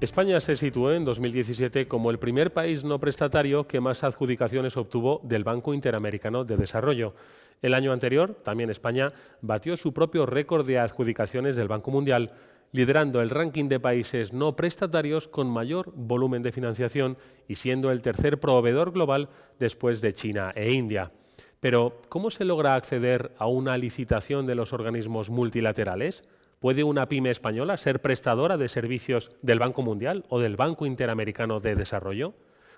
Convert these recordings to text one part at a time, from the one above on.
España se situó en 2017 como el primer país no prestatario que más adjudicaciones obtuvo del Banco Interamericano de Desarrollo. El año anterior, también España batió su propio récord de adjudicaciones del Banco Mundial, liderando el ranking de países no prestatarios con mayor volumen de financiación y siendo el tercer proveedor global después de China e India. Pero, ¿cómo se logra acceder a una licitación de los organismos multilaterales? ¿Puede una pyme española ser prestadora de servicios del Banco Mundial o del Banco Interamericano de Desarrollo?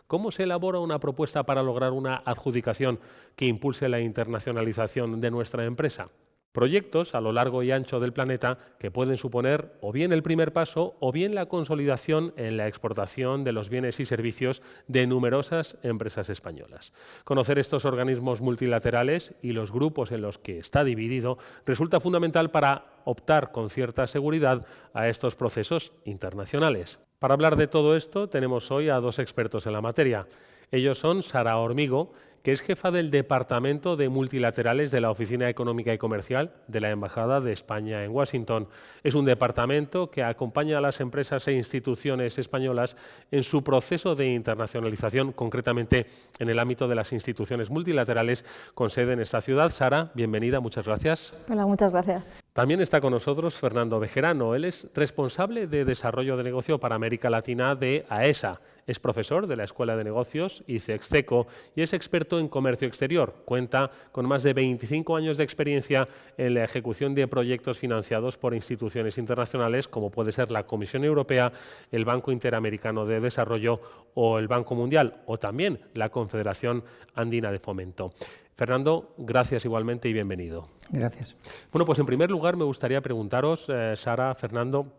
¿Cómo se elabora una propuesta para lograr una adjudicación que impulse la internacionalización de nuestra empresa? Proyectos a lo largo y ancho del planeta que pueden suponer o bien el primer paso o bien la consolidación en la exportación de los bienes y servicios de numerosas empresas españolas. Conocer estos organismos multilaterales y los grupos en los que está dividido resulta fundamental para optar con cierta seguridad a estos procesos internacionales. Para hablar de todo esto tenemos hoy a dos expertos en la materia. Ellos son Sara Hormigo, que es jefa del Departamento de Multilaterales de la Oficina Económica y Comercial de la Embajada de España en Washington. Es un departamento que acompaña a las empresas e instituciones españolas en su proceso de internacionalización, concretamente en el ámbito de las instituciones multilaterales con sede en esta ciudad. Sara, bienvenida, muchas gracias. Hola, muchas gracias. También está con nosotros Fernando Bejerano. Él es responsable de Desarrollo de Negocio para América Latina de AESA. Es profesor de la Escuela de Negocios ICEXCECO y es experto en comercio exterior. Cuenta con más de 25 años de experiencia en la ejecución de proyectos financiados por instituciones internacionales como puede ser la Comisión Europea, el Banco Interamericano de Desarrollo o el Banco Mundial o también la Confederación Andina de Fomento. Fernando, gracias igualmente y bienvenido. Gracias. Bueno, pues en primer lugar me gustaría preguntaros, Sara, Fernando,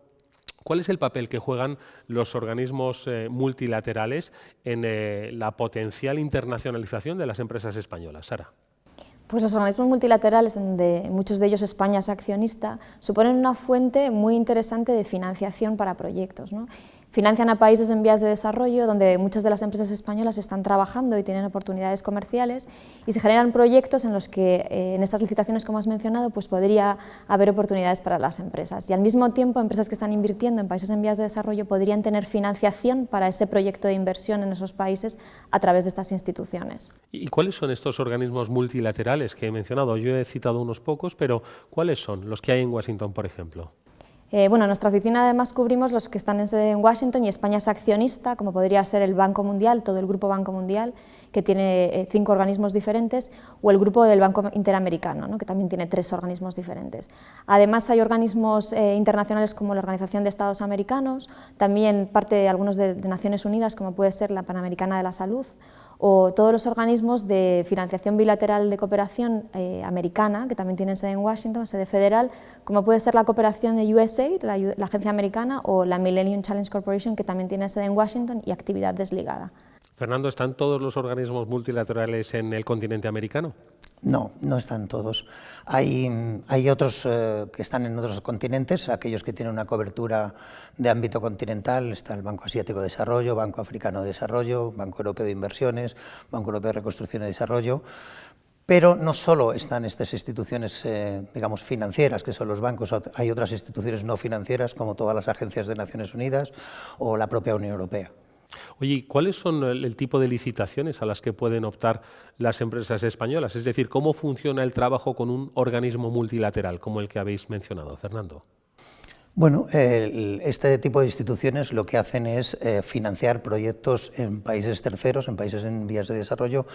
¿cuál es el papel que juegan los organismos multilaterales en la potencial internacionalización de las empresas españolas? Sara. Pues los organismos multilaterales, donde muchos de ellos España es accionista, suponen una fuente muy interesante de financiación para proyectos, ¿no? Financian a países en vías de desarrollo donde muchas de las empresas españolas están trabajando y tienen oportunidades comerciales y se generan proyectos en los que en estas licitaciones, como has mencionado, pues podría haber oportunidades para las empresas. Y al mismo tiempo, empresas que están invirtiendo en países en vías de desarrollo podrían tener financiación para ese proyecto de inversión en esos países a través de estas instituciones. ¿Y cuáles son estos organismos multilaterales que he mencionado? Yo he citado unos pocos, pero ¿cuáles son los que hay en Washington, por ejemplo? Bueno, en nuestra oficina además cubrimos los que están en Washington y España es accionista, como podría ser el Banco Mundial, todo el Grupo Banco Mundial, que tiene 5 organismos diferentes, o el Grupo del Banco Interamericano, ¿no? Que también tiene 3 organismos diferentes. Además hay organismos internacionales como la Organización de Estados Americanos, también parte de algunos de Naciones Unidas, como puede ser la Panamericana de la Salud, o todos los organismos de financiación bilateral de cooperación americana, que también tienen sede en Washington, sede federal, como puede ser la cooperación de USAID, la agencia americana, o la Millennium Challenge Corporation, que también tiene sede en Washington y actividad desligada. Fernando, ¿están todos los organismos multilaterales en el continente americano? No, no están todos. Hay otros que están en otros continentes, aquellos que tienen una cobertura de ámbito continental. Está el Banco Asiático de Desarrollo, Banco Africano de Desarrollo, Banco Europeo de Inversiones, Banco Europeo de Reconstrucción y Desarrollo. Pero no solo están estas instituciones, digamos, financieras, que son los bancos, hay otras instituciones no financieras, como todas las agencias de Naciones Unidas o la propia Unión Europea. Oye, ¿cuáles son el tipo de licitaciones a las que pueden optar las empresas españolas? Es decir, ¿cómo funciona el trabajo con un organismo multilateral como el que habéis mencionado, Fernando? Bueno, este tipo de instituciones lo que hacen es financiar proyectos en países terceros, en países en vías de desarrollo,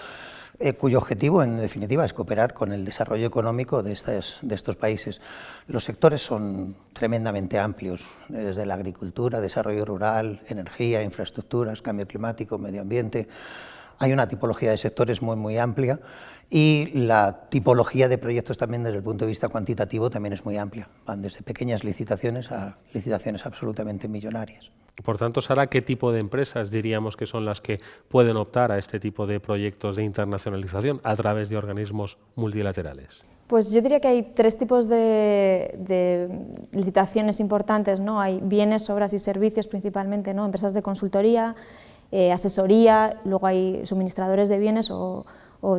cuyo objetivo, en definitiva, es cooperar con el desarrollo económico de estos países. Los sectores son tremendamente amplios, desde la agricultura, desarrollo rural, energía, infraestructuras, cambio climático, medio ambiente. Hay una tipología de sectores muy amplia y la tipología de proyectos también desde el punto de vista cuantitativo también es muy amplia. Van desde pequeñas licitaciones a licitaciones absolutamente millonarias. Por tanto, Sara, ¿qué tipo de empresas diríamos que son las que pueden optar a este tipo de proyectos de internacionalización a través de organismos multilaterales? Pues yo diría que hay 3 tipos de licitaciones importantes, ¿no? Hay bienes, obras y servicios principalmente, ¿no? Empresas de consultoría, asesoría, luego hay suministradores de bienes o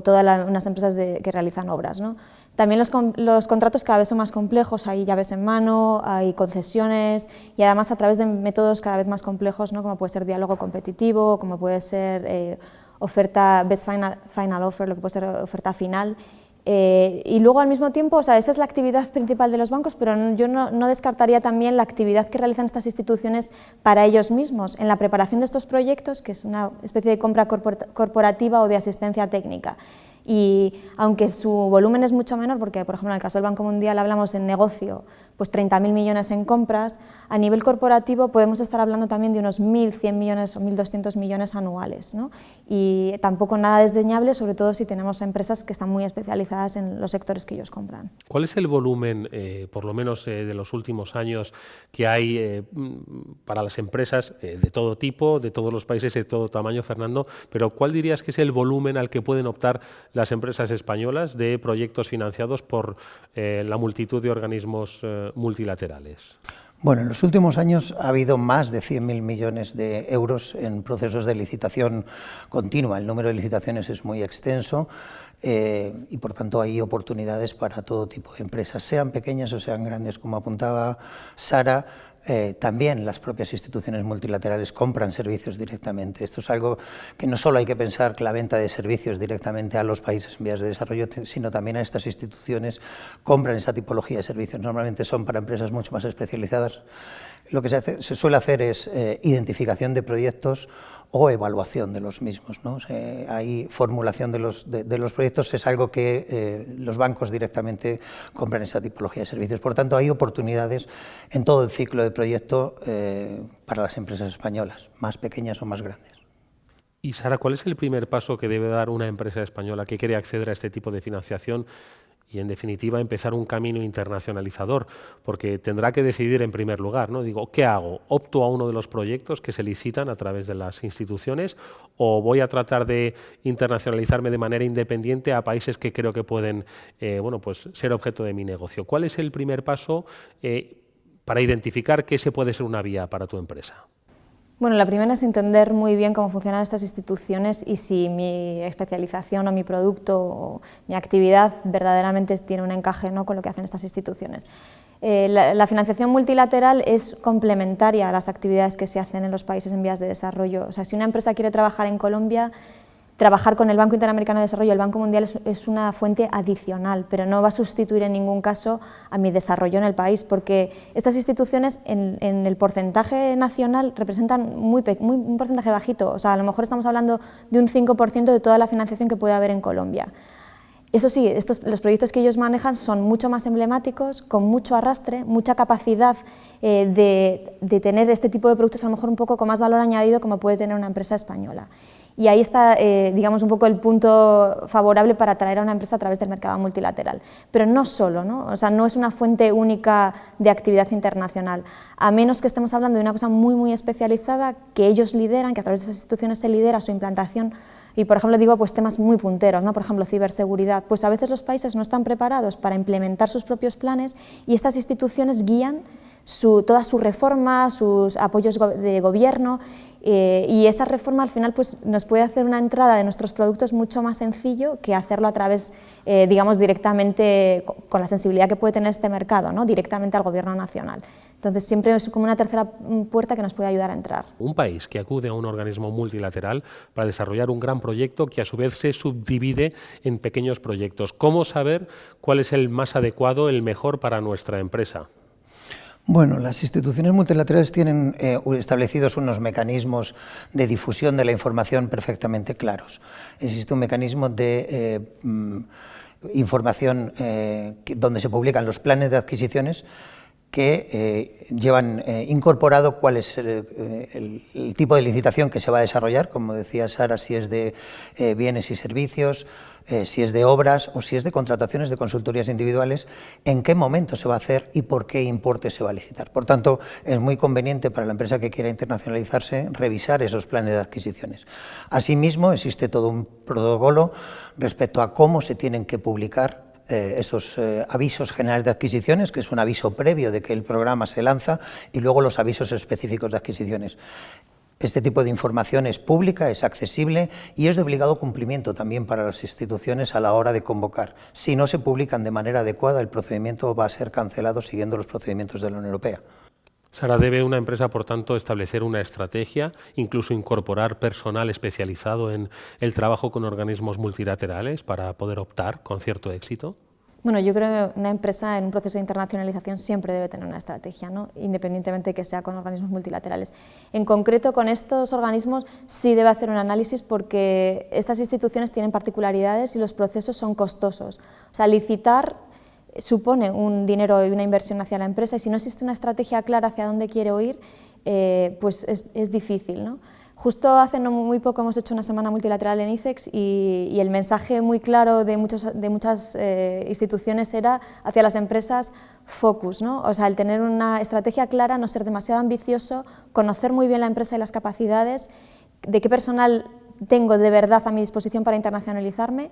todas unas empresas que realizan obras, ¿no? También los contratos cada vez son más complejos, hay llaves en mano, hay concesiones y además a través de métodos cada vez más complejos, ¿no? Como puede ser diálogo competitivo, como puede ser oferta best final offer, lo que puede ser oferta final. Y luego al mismo tiempo, o sea, esa es la actividad principal de los bancos, pero yo no descartaría también la actividad que realizan estas instituciones para ellos mismos en la preparación de estos proyectos, que es una especie de compra corporativa o de asistencia técnica. Y aunque su volumen es mucho menor, porque por ejemplo en el caso del Banco Mundial hablamos en negocio, pues 30.000 millones en compras, a nivel corporativo podemos estar hablando también de unos 1.100 millones o 1.200 millones anuales, ¿no? Y tampoco nada desdeñable, sobre todo si tenemos empresas que están muy especializadas en los sectores que ellos compran. ¿Cuál es el volumen, por lo menos de los últimos años, que hay para las empresas de todo tipo, de todos los países, de todo tamaño, Fernando? Pero ¿cuál dirías que es el volumen al que pueden optar las empresas españolas de proyectos financiados por la multitud de organismos multilaterales? Bueno, en los últimos años ha habido más de 100.000 millones de euros en procesos de licitación continua. El número de licitaciones es muy extenso y, por tanto, hay oportunidades para todo tipo de empresas, sean pequeñas o sean grandes, como apuntaba Sara. También las propias instituciones multilaterales compran servicios directamente. Esto es algo que no solo hay que pensar que la venta de servicios directamente a los países en vías de desarrollo, sino también a estas instituciones compran esa tipología de servicios. Normalmente son para empresas mucho más especializadas. Lo que se suele hacer es identificación de proyectos o evaluación de los mismos, ¿no? Hay formulación de los proyectos, es algo que los bancos directamente compran esa tipología de servicios. Por tanto, hay oportunidades en todo el ciclo de proyecto para las empresas españolas, más pequeñas o más grandes. Y Sara, ¿cuál es el primer paso que debe dar una empresa española que quiere acceder a este tipo de financiación y, en definitiva, empezar un camino internacionalizador? Porque tendrá que decidir en primer lugar, ¿no? Digo, ¿qué hago? ¿Opto a uno de los proyectos que se licitan a través de las instituciones o voy a tratar de internacionalizarme de manera independiente a países que creo que pueden pues ser objeto de mi negocio? ¿Cuál es el primer paso para identificar qué se puede ser una vía para tu empresa? Bueno, la primera es entender muy bien cómo funcionan estas instituciones y si mi especialización o mi producto o mi actividad verdaderamente tiene un encaje, ¿no?, con lo que hacen estas instituciones. La financiación multilateral es complementaria a las actividades que se hacen en los países en vías de desarrollo. O sea, si una empresa quiere trabajar en Colombia, trabajar con el Banco Interamericano de Desarrollo, el Banco Mundial es una fuente adicional, pero no va a sustituir en ningún caso a mi desarrollo en el país, porque estas instituciones en el porcentaje nacional representan un porcentaje bajito. O sea, a lo mejor estamos hablando de un 5% de toda la financiación que puede haber en Colombia. Eso sí, los proyectos que ellos manejan son mucho más emblemáticos, con mucho arrastre, mucha capacidad de tener este tipo de productos a lo mejor un poco con más valor añadido como puede tener una empresa española. Y ahí está, digamos, un poco el punto favorable para atraer a una empresa a través del mercado multilateral. Pero no solo, ¿no? O sea, no es una fuente única de actividad internacional, a menos que estemos hablando de una cosa muy, muy especializada que ellos lideran, que a través de esas instituciones se lidera su implantación. Y, por ejemplo, digo, pues temas muy punteros, ¿no? Por ejemplo, ciberseguridad. Pues a veces los países no están preparados para implementar sus propios planes y estas instituciones guían toda su reforma, sus apoyos de gobierno, y esa reforma al final pues, nos puede hacer una entrada de nuestros productos mucho más sencillo que hacerlo a través, digamos, directamente con la sensibilidad que puede tener este mercado, ¿no?, directamente al gobierno nacional. Entonces siempre es como una tercera puerta que nos puede ayudar a entrar. Un país que acude a un organismo multilateral para desarrollar un gran proyecto que a su vez se subdivide en pequeños proyectos. ¿Cómo saber cuál es el más adecuado, el mejor para nuestra empresa? Bueno, las instituciones multilaterales tienen establecidos unos mecanismos de difusión de la información perfectamente claros. Existe un mecanismo de información donde se publican los planes de adquisiciones que llevan incorporado cuál es el tipo de licitación que se va a desarrollar, como decía Sara, si es de bienes y servicios, si es de obras o si es de contrataciones de consultorías individuales, en qué momento se va a hacer y por qué importe se va a licitar. Por tanto, es muy conveniente para la empresa que quiera internacionalizarse revisar esos planes de adquisiciones. Asimismo, existe todo un protocolo respecto a cómo se tienen que publicar estos avisos generales de adquisiciones, que es un aviso previo de que el programa se lanza, y luego los avisos específicos de adquisiciones. Este tipo de información es pública, es accesible y es de obligado cumplimiento también para las instituciones a la hora de convocar. Si no se publican de manera adecuada, el procedimiento va a ser cancelado siguiendo los procedimientos de la Unión Europea. Sara, ¿debe una empresa, por tanto, establecer una estrategia, incluso incorporar personal especializado en el trabajo con organismos multilaterales para poder optar con cierto éxito? Bueno, yo creo que una empresa en un proceso de internacionalización siempre debe tener una estrategia, ¿no? Independientemente de que sea con organismos multilaterales. En concreto, con estos organismos sí debe hacer un análisis porque estas instituciones tienen particularidades y los procesos son costosos. O sea, licitar supone un dinero y una inversión hacia la empresa y si no existe una estrategia clara hacia dónde quiere ir, pues es difícil, ¿no? Justo hace no muy poco hemos hecho una semana multilateral en ICEX y el mensaje muy claro de muchas instituciones era hacia las empresas focus, ¿no? O sea, el tener una estrategia clara, no ser demasiado ambicioso, conocer muy bien la empresa y las capacidades, de qué personal tengo de verdad a mi disposición para internacionalizarme,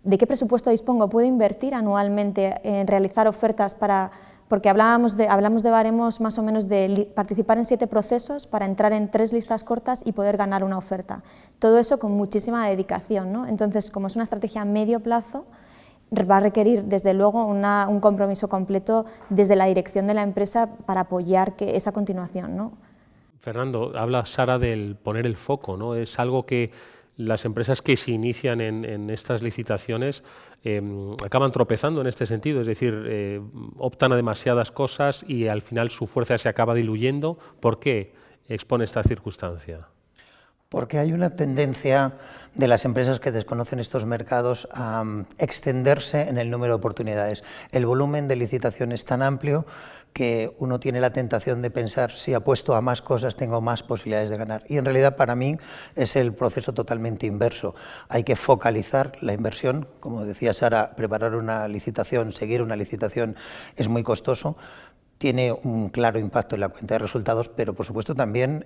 de qué presupuesto dispongo, puedo invertir anualmente en realizar ofertas porque hablamos de baremos más o menos de participar en 7 procesos para entrar en 3 listas cortas y poder ganar una oferta. Todo eso con muchísima dedicación, ¿no? Entonces, como es una estrategia a medio plazo, va a requerir desde luego un compromiso completo desde la dirección de la empresa para apoyar esa continuación, ¿no? Fernando, habla Sara del poner el foco, ¿no? Es algo que las empresas que se inician en estas licitaciones acaban tropezando en este sentido, es decir, optan a demasiadas cosas y al final su fuerza se acaba diluyendo. ¿Por qué expone esta circunstancia? Porque hay una tendencia de las empresas que desconocen estos mercados a extenderse en el número de oportunidades. El volumen de licitación es tan amplio que uno tiene la tentación de pensar si apuesto a más cosas tengo más posibilidades de ganar. Y en realidad para mí es el proceso totalmente inverso. Hay que focalizar la inversión. Como decía Sara, preparar una licitación, seguir una licitación es muy costoso. Tiene un claro impacto en la cuenta de resultados, pero por supuesto también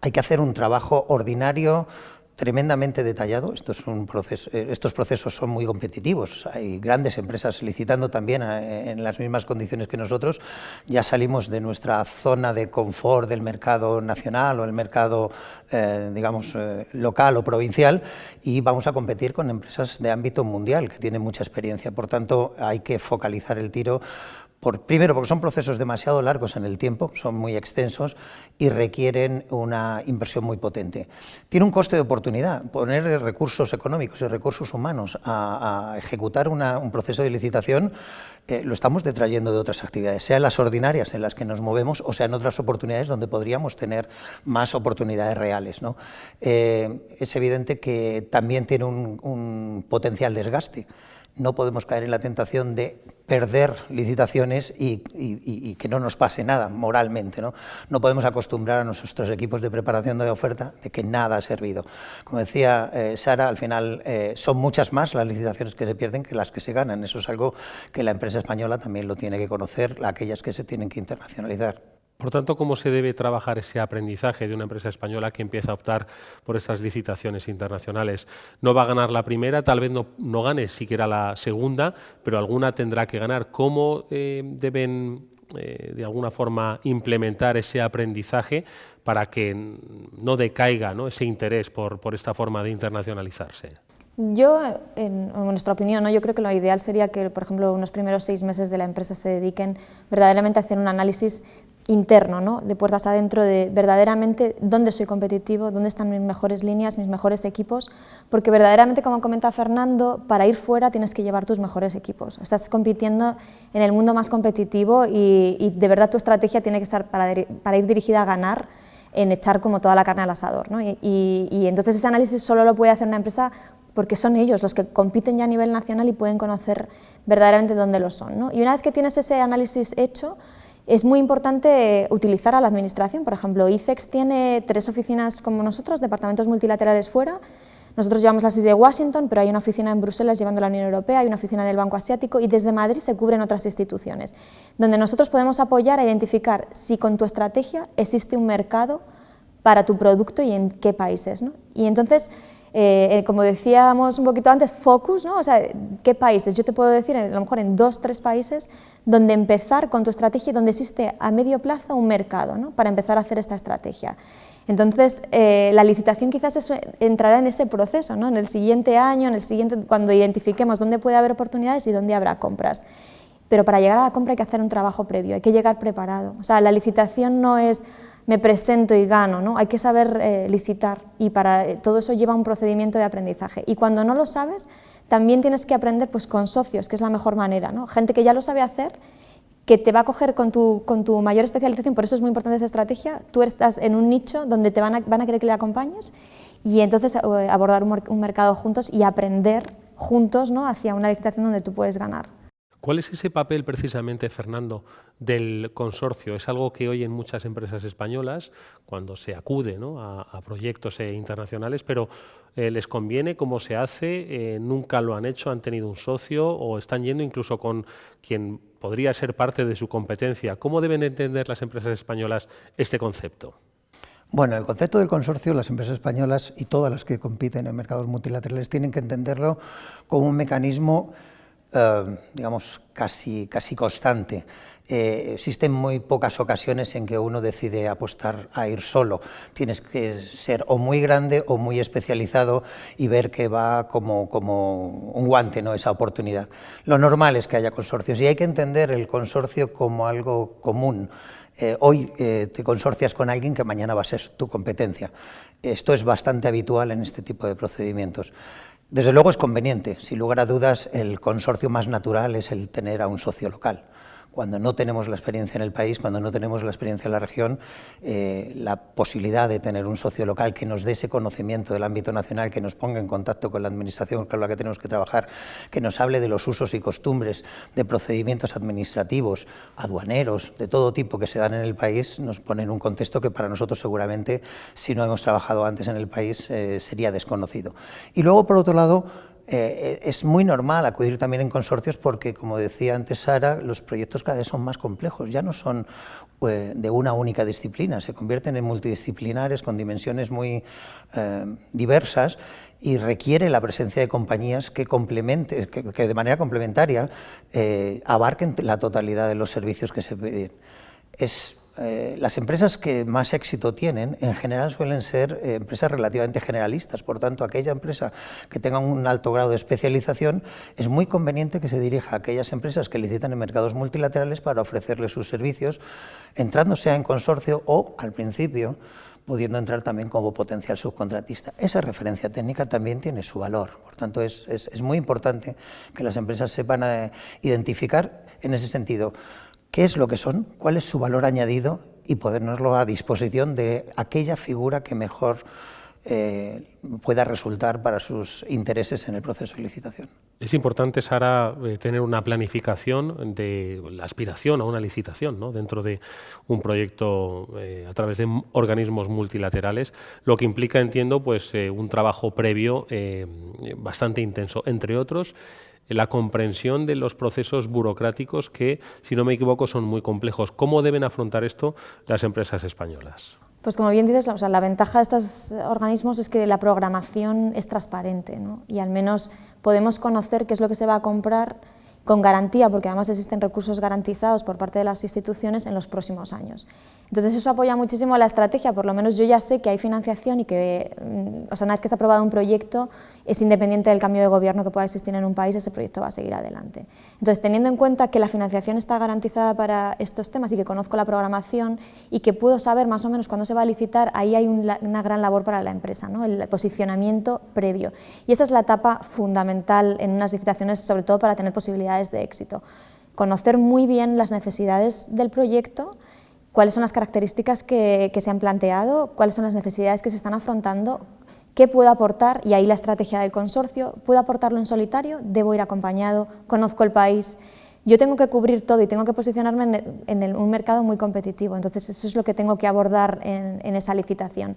hay que hacer un trabajo ordinario tremendamente detallado. Estos procesos son muy competitivos, hay grandes empresas licitando también en las mismas condiciones que nosotros. Ya salimos de nuestra zona de confort del mercado nacional o el mercado local o provincial y vamos a competir con empresas de ámbito mundial que tienen mucha experiencia. Por tanto, hay que focalizar el tiro. Primero, porque son procesos demasiado largos en el tiempo, son muy extensos y requieren una inversión muy potente. Tiene un coste de oportunidad. Poner recursos económicos y recursos humanos a ejecutar un proceso de licitación lo estamos detrayendo de otras actividades, sean las ordinarias en las que nos movemos o sean otras oportunidades donde podríamos tener más oportunidades reales, ¿no? Es evidente que también tiene un potencial desgaste. No podemos caer en la tentación de perder licitaciones y que no nos pase nada moralmente, ¿no? No podemos acostumbrar a nuestros equipos de preparación de oferta de que nada ha servido. Como decía Sara, al final son muchas más las licitaciones que se pierden que las que se ganan. Eso es algo que la empresa española también lo tiene que conocer, aquellas que se tienen que internacionalizar. Por tanto, ¿cómo se debe trabajar ese aprendizaje de una empresa española que empieza a optar por estas licitaciones internacionales? No va a ganar la primera, tal vez no gane siquiera la segunda, pero alguna tendrá que ganar. ¿Cómo deben, de alguna forma, implementar ese aprendizaje para que no decaiga, ¿no?, ese interés por esta forma de internacionalizarse? Yo, en nuestra opinión, ¿no?, yo creo que lo ideal sería que, por ejemplo, unos primeros 6 meses de la empresa se dediquen verdaderamente a hacer un análisis interno, ¿no?, de puertas adentro, de verdaderamente dónde soy competitivo, dónde están mis mejores líneas, mis mejores equipos, porque verdaderamente, como comenta Fernando, para ir fuera tienes que llevar tus mejores equipos. Estás compitiendo en el mundo más competitivo y de verdad tu estrategia tiene que estar para ir dirigida a ganar, en echar como toda la carne al asador, ¿no? Y entonces ese análisis solo lo puede hacer una empresa porque son ellos los que compiten ya a nivel nacional y pueden conocer verdaderamente dónde lo son, ¿no? Y una vez que tienes ese análisis hecho, es muy importante utilizar a la administración. Por ejemplo, ICEX tiene 3 oficinas como nosotros, departamentos multilaterales fuera. Nosotros llevamos la sede de Washington, pero hay una oficina en Bruselas llevando la Unión Europea, hay una oficina en el Banco Asiático y desde Madrid se cubren otras instituciones, donde nosotros podemos apoyar a identificar si con tu estrategia existe un mercado para tu producto y en qué países, ¿no? Y entonces, como decíamos un poquito antes, focus, ¿no? O sea, ¿qué países? Yo te puedo decir, a lo mejor en 2 o 3 países, donde empezar con tu estrategia, donde existe a medio plazo un mercado, ¿no?, para empezar a hacer esta estrategia. Entonces, la licitación quizás entrará en ese proceso, ¿no? En el siguiente año, cuando identifiquemos dónde puede haber oportunidades y dónde habrá compras. Pero para llegar a la compra hay que hacer un trabajo previo, hay que llegar preparado. O sea, la licitación no es me presento y gano, ¿no? Hay que saber licitar, y para todo eso lleva un procedimiento de aprendizaje. Y cuando no lo sabes, también tienes que aprender pues, con socios, que es la mejor manera, ¿no? Gente que ya lo sabe hacer, que te va a coger con tu mayor especialización. Por eso es muy importante esa estrategia. Tú estás en un nicho donde te van a querer que le acompañes, y entonces abordar un mercado juntos y aprender juntos, ¿no? Hacia una licitación donde tú puedes ganar. ¿Cuál es ese papel precisamente, Fernando, del consorcio? Es algo que hoy en muchas empresas españolas, cuando se acude, ¿no? a proyectos internacionales, pero les conviene cómo se hace, nunca lo han hecho, han tenido un socio o están yendo incluso con quien podría ser parte de su competencia. ¿Cómo deben entender las empresas españolas este concepto? Bueno, el concepto del consorcio, las empresas españolas y todas las que compiten en mercados multilaterales tienen que entenderlo como un mecanismo digamos, casi constante. Existen muy pocas ocasiones en que uno decide apostar a ir solo. Tienes que ser o muy grande o muy especializado y ver que va como un guante, ¿no? Esa oportunidad. Lo normal es que haya consorcios y hay que entender el consorcio como algo común. Hoy te consorcias con alguien que mañana va a ser tu competencia. Esto es bastante habitual en este tipo de procedimientos. Desde luego es conveniente, sin lugar a dudas el consorcio más natural es el tener a un socio local. Cuando no tenemos la experiencia en el país, cuando no tenemos la experiencia en la región, la posibilidad de tener un socio local que nos dé ese conocimiento del ámbito nacional, que nos ponga en contacto con la administración con la que tenemos que trabajar, que nos hable de los usos y costumbres, de procedimientos administrativos, aduaneros, de todo tipo que se dan en el país, nos pone en un contexto que para nosotros seguramente, si no hemos trabajado antes en el país, sería desconocido. Y luego, por otro lado, es muy normal acudir también en consorcios porque, como decía antes Sara, los proyectos cada vez son más complejos, ya no son de una única disciplina, se convierten en multidisciplinares con dimensiones muy diversas y requiere la presencia de compañías que de manera complementaria abarquen la totalidad de los servicios que se piden. Las empresas que más éxito tienen, en general suelen ser empresas relativamente generalistas, por tanto, aquella empresa que tenga un alto grado de especialización, es muy conveniente que se dirija a aquellas empresas que licitan en mercados multilaterales para ofrecerles sus servicios, entrando sea en consorcio o, al principio, pudiendo entrar también como potencial subcontratista. Esa referencia técnica también tiene su valor, por tanto, es muy importante que las empresas sepan identificar en ese sentido qué es lo que son, cuál es su valor añadido y ponerlo a disposición de aquella figura que mejor pueda resultar para sus intereses en el proceso de licitación. Es importante, Sara, tener una planificación de la aspiración a una licitación, ¿no? Dentro de un proyecto a través de organismos multilaterales, lo que implica, entiendo, pues un trabajo previo bastante intenso, entre otros, la comprensión de los procesos burocráticos que, si no me equivoco, son muy complejos. ¿Cómo deben afrontar esto las empresas españolas? Pues como bien dices, o sea, la ventaja de estos organismos es que la programación es transparente, ¿no? Y al menos podemos conocer qué es lo que se va a comprar con garantía, porque además existen recursos garantizados por parte de las instituciones en los próximos años. Entonces eso apoya muchísimo la estrategia, por lo menos yo ya sé que hay financiación y que, o sea, una vez que se ha aprobado un proyecto, es independiente del cambio de gobierno que pueda existir en un país, ese proyecto va a seguir adelante. Entonces, teniendo en cuenta que la financiación está garantizada para estos temas y que conozco la programación y que puedo saber más o menos cuándo se va a licitar, ahí hay una gran labor para la empresa, ¿no? El posicionamiento previo. Y esa es la etapa fundamental en unas licitaciones, sobre todo para tener posibilidades de éxito. Conocer muy bien las necesidades del proyecto, cuáles son las características que se han planteado, cuáles son las necesidades que se están afrontando, qué puedo aportar, y ahí la estrategia del consorcio. ¿Puedo aportarlo en solitario? ¿Debo ir acompañado? ¿Conozco el país? Yo tengo que cubrir todo y tengo que posicionarme en un mercado muy competitivo, entonces eso es lo que tengo que abordar en esa licitación.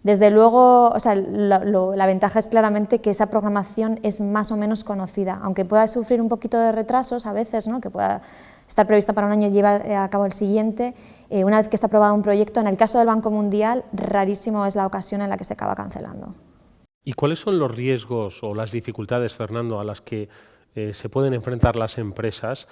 Desde luego, o sea, la ventaja es claramente que esa programación es más o menos conocida, aunque pueda sufrir un poquito de retrasos a veces, ¿no? Que pueda estar prevista para un año y llevar a cabo el siguiente. Una vez que está aprobado un proyecto, en el caso del Banco Mundial, rarísimo es la ocasión en la que se acaba cancelando. ¿Y cuáles son los riesgos o las dificultades, Fernando, a las que se pueden enfrentar las empresas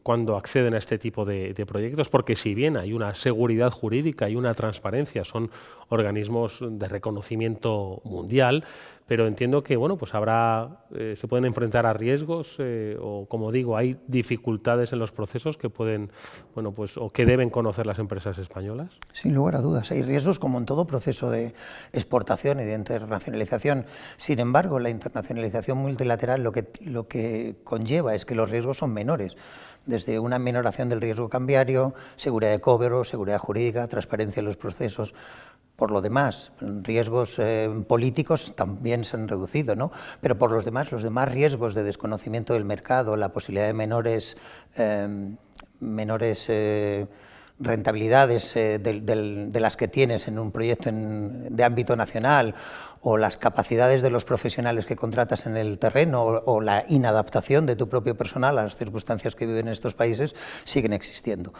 cuando acceden a este tipo de proyectos? Porque si bien hay una seguridad jurídica y una transparencia, son organismos de reconocimiento mundial, pero entiendo que bueno, pues se pueden enfrentar a riesgos o, como digo, hay dificultades en los procesos que pueden, bueno, pues, o que deben conocer las empresas españolas. Sin lugar a dudas, hay riesgos como en todo proceso de exportación y de internacionalización. Sin embargo, la internacionalización multilateral lo que conlleva es que los riesgos son menores, desde una minoración del riesgo cambiario, seguridad de cobro, seguridad jurídica, transparencia en los procesos. Por lo demás, riesgos políticos también se han reducido, ¿no? Pero por los demás riesgos de desconocimiento del mercado, la posibilidad de menores rentabilidades de las que tienes en un proyecto de ámbito nacional, o las capacidades de los profesionales que contratas en el terreno, o la inadaptación de tu propio personal a las circunstancias que viven en estos países, siguen existiendo.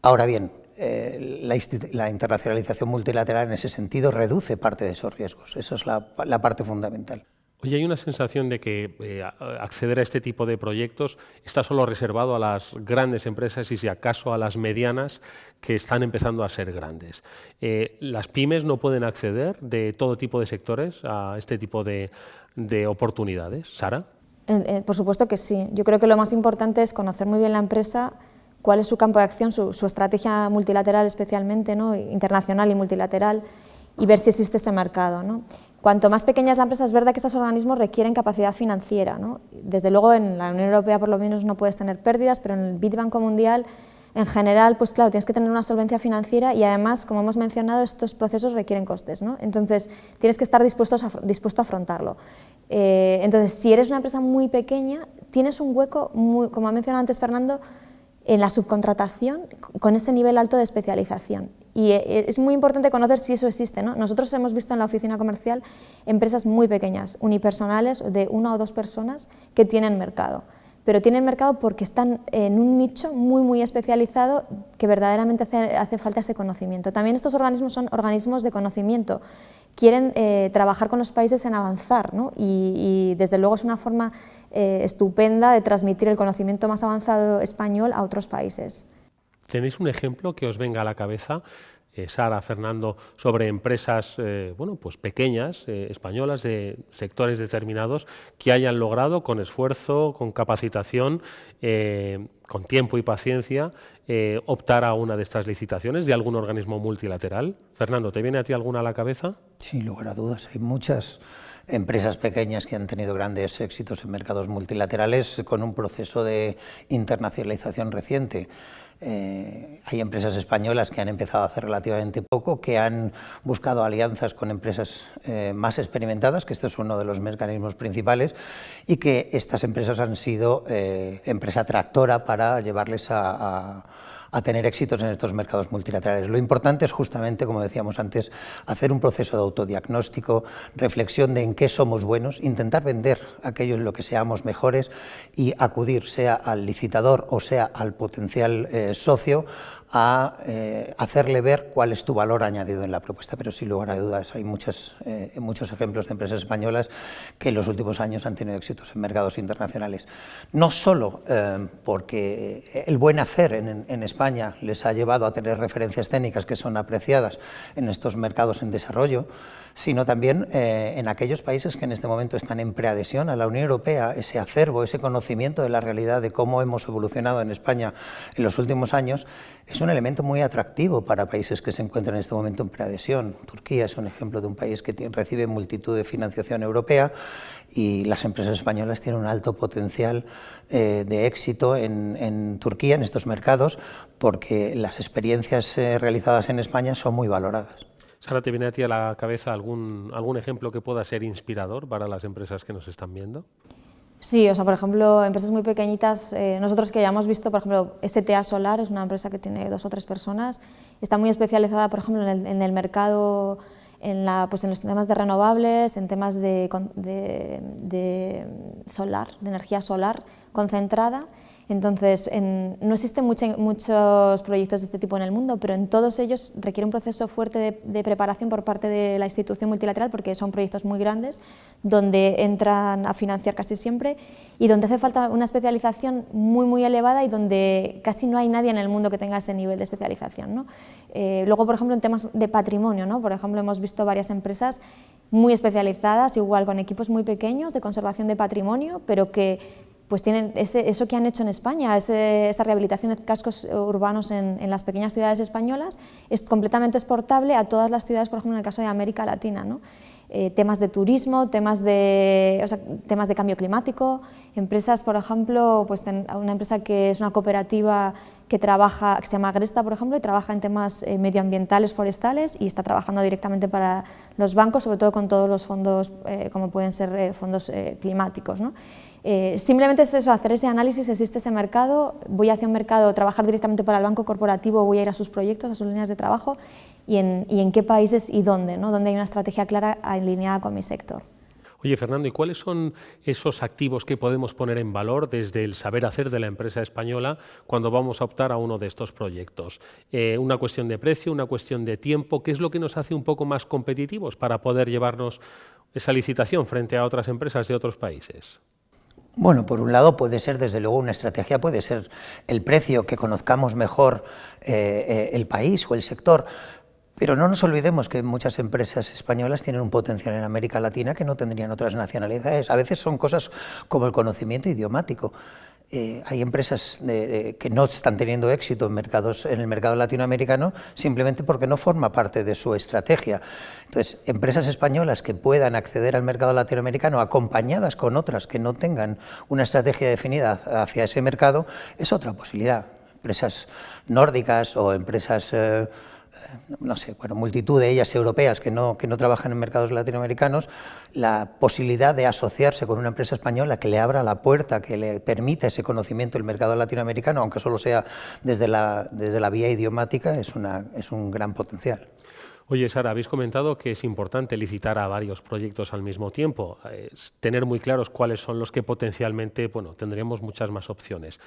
Ahora bien, la internacionalización multilateral en ese sentido reduce parte de esos riesgos. Esa es la parte fundamental. Oye, hay una sensación de que acceder a este tipo de proyectos está solo reservado a las grandes empresas y si acaso a las medianas que están empezando a ser grandes. ¿Las pymes no pueden acceder de todo tipo de sectores a este tipo de oportunidades? ¿Sara? Por supuesto que sí. Yo creo que lo más importante es conocer muy bien la empresa, cuál es su campo de acción, su estrategia multilateral especialmente, ¿no? Internacional y multilateral, y ver si existe ese mercado, ¿no? Cuanto más pequeña es la empresa, es verdad que estos organismos requieren capacidad financiera, ¿no? Desde luego en la Unión Europea por lo menos no puedes tener pérdidas, pero en el BID Banco Mundial en general, pues claro, tienes que tener una solvencia financiera y además, como hemos mencionado, estos procesos requieren costes, ¿no? Entonces tienes que estar dispuesto a afrontarlo. Entonces, si eres una empresa muy pequeña, tienes un hueco, como ha mencionado antes Fernando, en la subcontratación con ese nivel alto de especialización. Y es muy importante conocer si eso existe, ¿no? Nosotros hemos visto en la oficina comercial empresas muy pequeñas, unipersonales, de 1 o 2 personas, que tienen mercado. Pero tienen mercado porque están en un nicho muy especializado que verdaderamente hace falta ese conocimiento. También estos organismos son organismos de conocimiento. Quieren trabajar con los países en avanzar, ¿no? Y desde luego es una forma estupenda de transmitir el conocimiento más avanzado español a otros países. ¿Tenéis un ejemplo que os venga a la cabeza, Sara, Fernando, sobre empresas bueno, pues pequeñas, españolas, de sectores determinados, que hayan logrado con esfuerzo, con capacitación, con tiempo y paciencia, optar a una de estas licitaciones de algún organismo multilateral? Fernando, ¿te viene a ti alguna a la cabeza? Sin lugar a dudas, hay muchas empresas pequeñas que han tenido grandes éxitos en mercados multilaterales con un proceso de internacionalización reciente. Hay empresas españolas que han empezado hace relativamente poco, que han buscado alianzas con empresas más experimentadas, que esto es uno de los mecanismos principales, y que estas empresas han sido empresa tractora para llevarles a tener éxitos en estos mercados multilaterales. Lo importante es justamente, como decíamos antes, hacer un proceso de autodiagnóstico, reflexión de en qué somos buenos, intentar vender aquello en lo que seamos mejores y acudir, sea al licitador o sea al potencial socio, a hacerle ver cuál es tu valor añadido en la propuesta. Pero sin lugar a dudas hay muchos ejemplos de empresas españolas que en los últimos años han tenido éxitos en mercados internacionales. No solo porque el buen hacer en España les ha llevado a tener referencias técnicas que son apreciadas en estos mercados en desarrollo, sino también en aquellos países que en este momento están en preadhesión a la Unión Europea. Ese acervo, ese conocimiento de la realidad de cómo hemos evolucionado en España en los últimos años es un elemento muy atractivo para países que se encuentran en este momento en preadhesión. Turquía es un ejemplo de un país que recibe multitud de financiación europea y las empresas españolas tienen un alto potencial de éxito en Turquía, en estos mercados, porque las experiencias realizadas en España son muy valoradas. Sara, ¿te viene a ti a la cabeza algún ejemplo que pueda ser inspirador para las empresas que nos están viendo? Sí, o sea, por ejemplo, empresas muy pequeñitas, nosotros que ya hemos visto, por ejemplo, STA Solar es una empresa que tiene 2 o 3 personas, está muy especializada, por ejemplo, en el mercado, pues en los temas de renovables, en temas de solar, de energía solar concentrada, Entonces, no existen muchos proyectos de este tipo en el mundo, pero en todos ellos requiere un proceso fuerte de preparación por parte de la institución multilateral, porque son proyectos muy grandes, donde entran a financiar casi siempre y donde hace falta una especialización muy elevada y donde casi no hay nadie en el mundo que tenga ese nivel de especialización, ¿no? Luego, por ejemplo, en temas de patrimonio, ¿no? Por ejemplo, hemos visto varias empresas muy especializadas, igual con equipos muy pequeños de conservación de patrimonio, pero que pues tienen eso que han hecho en España, esa rehabilitación de cascos urbanos en las pequeñas ciudades españolas, es completamente exportable a todas las ciudades, por ejemplo, en el caso de América Latina, ¿no? Temas de turismo, temas de cambio climático, empresas, por ejemplo, pues una empresa que es una cooperativa que se llama Agresta, por ejemplo, y trabaja en temas medioambientales, forestales, y está trabajando directamente para los bancos, sobre todo con todos los fondos, como pueden ser fondos climáticos, ¿no? Simplemente es eso, hacer ese análisis, existe ese mercado, voy hacia un mercado, trabajar directamente para el banco corporativo, voy a ir a sus proyectos, a sus líneas de trabajo, y en qué países y dónde, ¿no? Dónde hay una estrategia clara alineada con mi sector. Oye, Fernando, ¿y cuáles son esos activos que podemos poner en valor desde el saber hacer de la empresa española cuando vamos a optar a uno de estos proyectos? ¿Una cuestión de precio, una cuestión de tiempo? ¿Qué es lo que nos hace un poco más competitivos para poder llevarnos esa licitación frente a otras empresas de otros países? Bueno, por un lado puede ser, desde luego, una estrategia, puede ser el precio, que conozcamos mejor el país o el sector, pero no nos olvidemos que muchas empresas españolas tienen un potencial en América Latina que no tendrían otras nacionalidades. A veces son cosas como el conocimiento idiomático. Hay empresas que no están teniendo éxito en el mercado latinoamericano simplemente porque no forma parte de su estrategia. Entonces, empresas españolas que puedan acceder al mercado latinoamericano acompañadas con otras que no tengan una estrategia definida hacia ese mercado es otra posibilidad. Empresas nórdicas o empresas no sé, bueno, multitud de ellas europeas que no trabajan en mercados latinoamericanos, la posibilidad de asociarse con una empresa española que le abra la puerta, que le permita ese conocimiento del mercado latinoamericano, aunque solo sea desde la vía idiomática, es un gran potencial. Oye, Sara, habéis comentado que es importante licitar a varios proyectos al mismo tiempo, tener muy claros cuáles son los que potencialmente, bueno, tendremos muchas más opciones.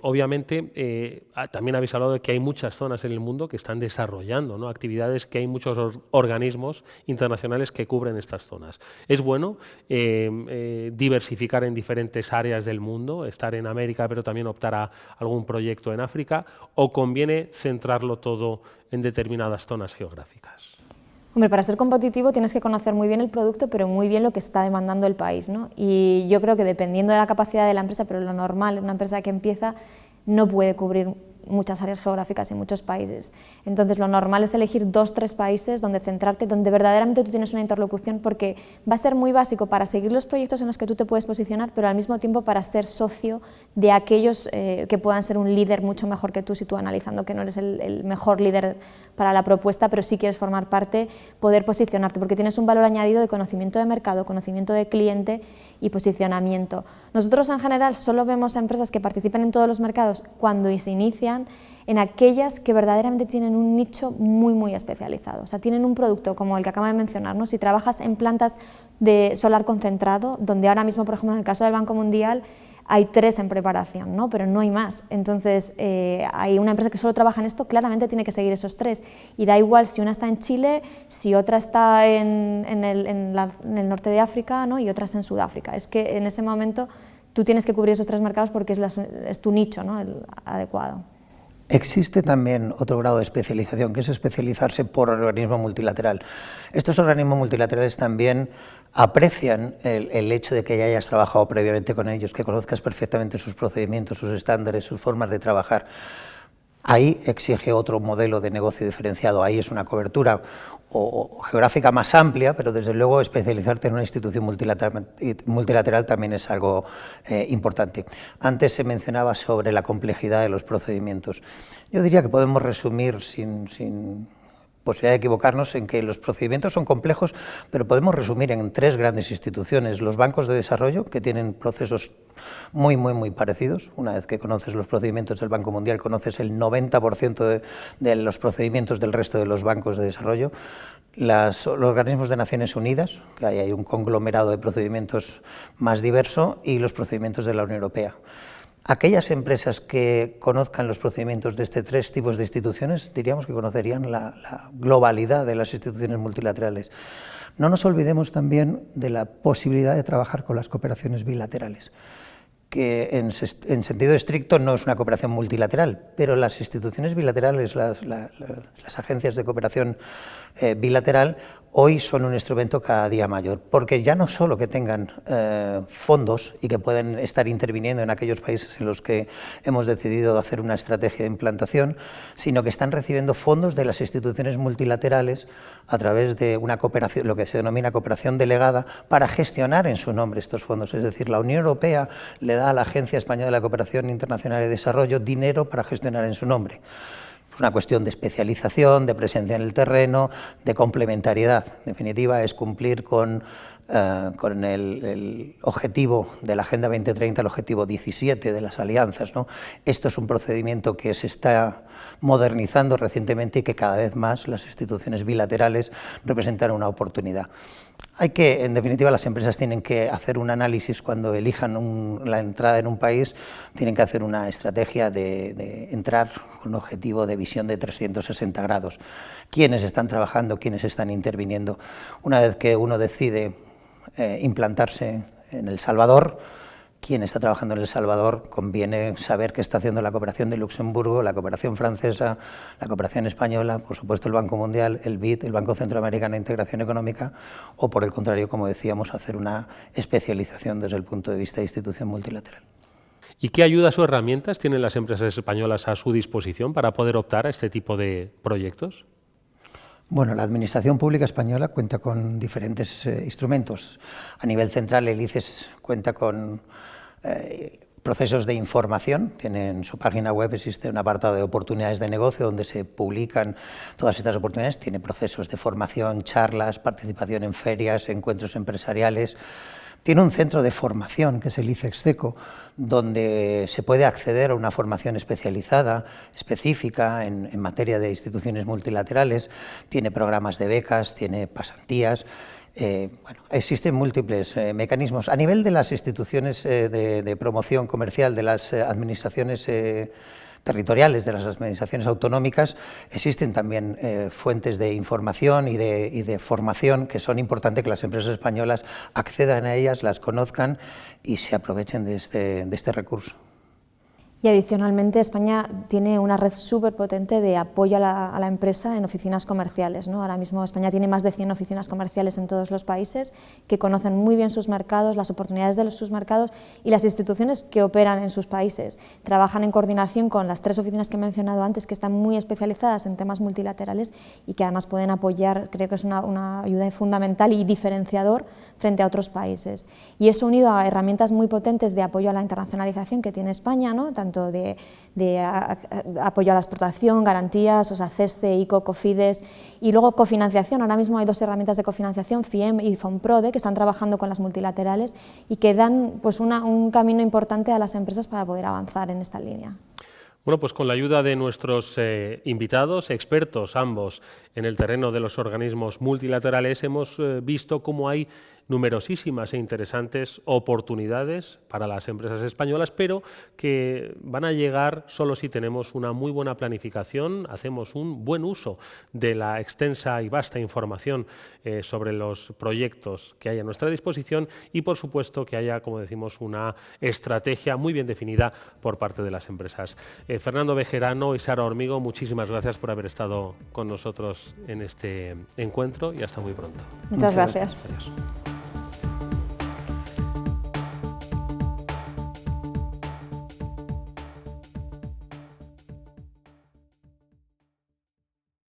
Obviamente, también habéis hablado de que hay muchas zonas en el mundo que están desarrollando, ¿no?, actividades, que hay muchos organismos internacionales que cubren estas zonas. Es bueno diversificar en diferentes áreas del mundo, estar en América, pero también optar a algún proyecto en África, ¿o conviene centrarlo todo en determinadas zonas geográficas? Hombre, para ser competitivo tienes que conocer muy bien el producto, pero muy bien lo que está demandando el país, ¿no? Y yo creo que dependiendo de la capacidad de la empresa, pero lo normal, una empresa que empieza no puede cubrir muchas áreas geográficas y muchos países. Entonces, lo normal es elegir 2 o 3 países donde centrarte, donde verdaderamente tú tienes una interlocución, porque va a ser muy básico para seguir los proyectos en los que tú te puedes posicionar, pero al mismo tiempo para ser socio de aquellos que puedan ser un líder mucho mejor que tú, si tú, analizando que no eres el mejor líder para la propuesta, pero sí quieres formar parte, poder posicionarte, porque tienes un valor añadido de conocimiento de mercado, conocimiento de cliente y posicionamiento. Nosotros en general solo vemos a empresas que participen en todos los mercados cuando se inician, en aquellas que verdaderamente tienen un nicho muy especializado, o sea, tienen un producto como el que acabo de mencionar, ¿no? Si trabajas en plantas de solar concentrado, donde ahora mismo, por ejemplo, en el caso del Banco Mundial, hay 3 en preparación, ¿no?, pero no hay más. Entonces, hay una empresa que solo trabaja en esto, claramente tiene que seguir esos 3, y da igual si una está en Chile, si otra está en el norte de África, ¿no?, y otras en Sudáfrica. Es que en ese momento tú tienes que cubrir esos 3 mercados porque es tu nicho, ¿no?, el adecuado. Existe también otro grado de especialización, que es especializarse por organismo multilateral. Estos organismos multilaterales también aprecian el hecho de que ya hayas trabajado previamente con ellos, que conozcas perfectamente sus procedimientos, sus estándares, sus formas de trabajar. Ahí exige otro modelo de negocio diferenciado, ahí es una cobertura geográfica más amplia, pero desde luego especializarte en una institución multilateral también es algo importante. Antes se mencionaba sobre la complejidad de los procedimientos. Yo diría que podemos resumir sin posibilidad de equivocarnos en que los procedimientos son complejos, pero podemos resumir en 3 grandes instituciones: los bancos de desarrollo, que tienen procesos muy parecidos. Una vez que conoces los procedimientos del Banco Mundial, conoces el 90% de los procedimientos del resto de los bancos de desarrollo. Los organismos de Naciones Unidas, que hay un conglomerado de procedimientos más diverso, y los procedimientos de la Unión Europea. Aquellas empresas que conozcan los procedimientos de estos tres tipos de instituciones, diríamos que conocerían la globalidad de las instituciones multilaterales. No nos olvidemos también de la posibilidad de trabajar con las cooperaciones bilaterales, que en sentido estricto no es una cooperación multilateral, pero las instituciones bilaterales, las agencias de cooperación bilateral, hoy son un instrumento cada día mayor, porque ya no solo que tengan fondos y que pueden estar interviniendo en aquellos países en los que hemos decidido hacer una estrategia de implantación, sino que están recibiendo fondos de las instituciones multilaterales a través de una cooperación, lo que se denomina cooperación delegada, para gestionar en su nombre estos fondos. Es decir, la Unión Europea le da a la Agencia Española de la Cooperación Internacional y Desarrollo dinero para gestionar en su nombre. Es una cuestión de especialización, de presencia en el terreno, de complementariedad. En definitiva, es cumplir con el objetivo de la Agenda 2030, el objetivo 17 de las alianzas, ¿no? Esto es un procedimiento que se está modernizando recientemente y que cada vez más las instituciones bilaterales representan una oportunidad. En definitiva, las empresas tienen que hacer un análisis cuando elijan la entrada en un país, tienen que hacer una estrategia de entrar con un objetivo de visión de 360 grados. ¿Quiénes están trabajando? ¿Quiénes están interviniendo? Una vez que uno decide implantarse en El Salvador, quien está trabajando en El Salvador, conviene saber qué está haciendo la cooperación de Luxemburgo, la cooperación francesa, la cooperación española, por supuesto el Banco Mundial, el BID, el Banco Centroamericano de Integración Económica, o por el contrario, como decíamos, hacer una especialización desde el punto de vista de institución multilateral. ¿Y qué ayudas o herramientas tienen las empresas españolas a su disposición para poder optar a este tipo de proyectos? Bueno, la Administración Pública Española cuenta con diferentes instrumentos. A nivel central, el ICES cuenta con procesos de información. En su página web existe un apartado de oportunidades de negocio donde se publican todas estas oportunidades. Tiene procesos de formación, charlas, participación en ferias, encuentros empresariales. Tiene un centro de formación, que es el ICEX-CECO, donde se puede acceder a una formación especializada, específica, en materia de instituciones multilaterales. Tiene programas de becas, tiene pasantías. Bueno, existen múltiples mecanismos. A nivel de las instituciones de promoción comercial de las administraciones territoriales, de las administraciones autonómicas, existen también fuentes de información y de formación que son importantes que las empresas españolas accedan a ellas, las conozcan y se aprovechen de este recurso. Y adicionalmente España tiene una red súper potente de apoyo a la empresa en oficinas comerciales, ¿no? Ahora mismo España tiene más de 100 oficinas comerciales en todos los países que conocen muy bien sus mercados, las oportunidades de sus mercados y las instituciones que operan en sus países. Trabajan en coordinación con las 3 oficinas que he mencionado antes, que están muy especializadas en temas multilaterales y que además pueden apoyar, creo que es una ayuda fundamental y diferenciador frente a otros países. Y eso unido a herramientas muy potentes de apoyo a la internacionalización que tiene España, ¿no? Tanto de apoyo a la exportación, garantías, o sea, CESCE, ICO, COFIDES, y luego cofinanciación. Ahora mismo hay 2 herramientas de cofinanciación, FIEM y FONPRODE, que están trabajando con las multilaterales y que dan pues, un camino importante a las empresas para poder avanzar en esta línea. Bueno, pues con la ayuda de nuestros invitados, expertos ambos en el terreno de los organismos multilaterales, hemos visto cómo hay numerosísimas e interesantes oportunidades para las empresas españolas, pero que van a llegar solo si tenemos una muy buena planificación, hacemos un buen uso de la extensa y vasta información sobre los proyectos que hay a nuestra disposición y, por supuesto, que haya, como decimos, una estrategia muy bien definida por parte de las empresas. Fernando Bejerano y Sara Hormigo, muchísimas gracias por haber estado con nosotros en este encuentro y hasta muy pronto. Muchas gracias. Adiós.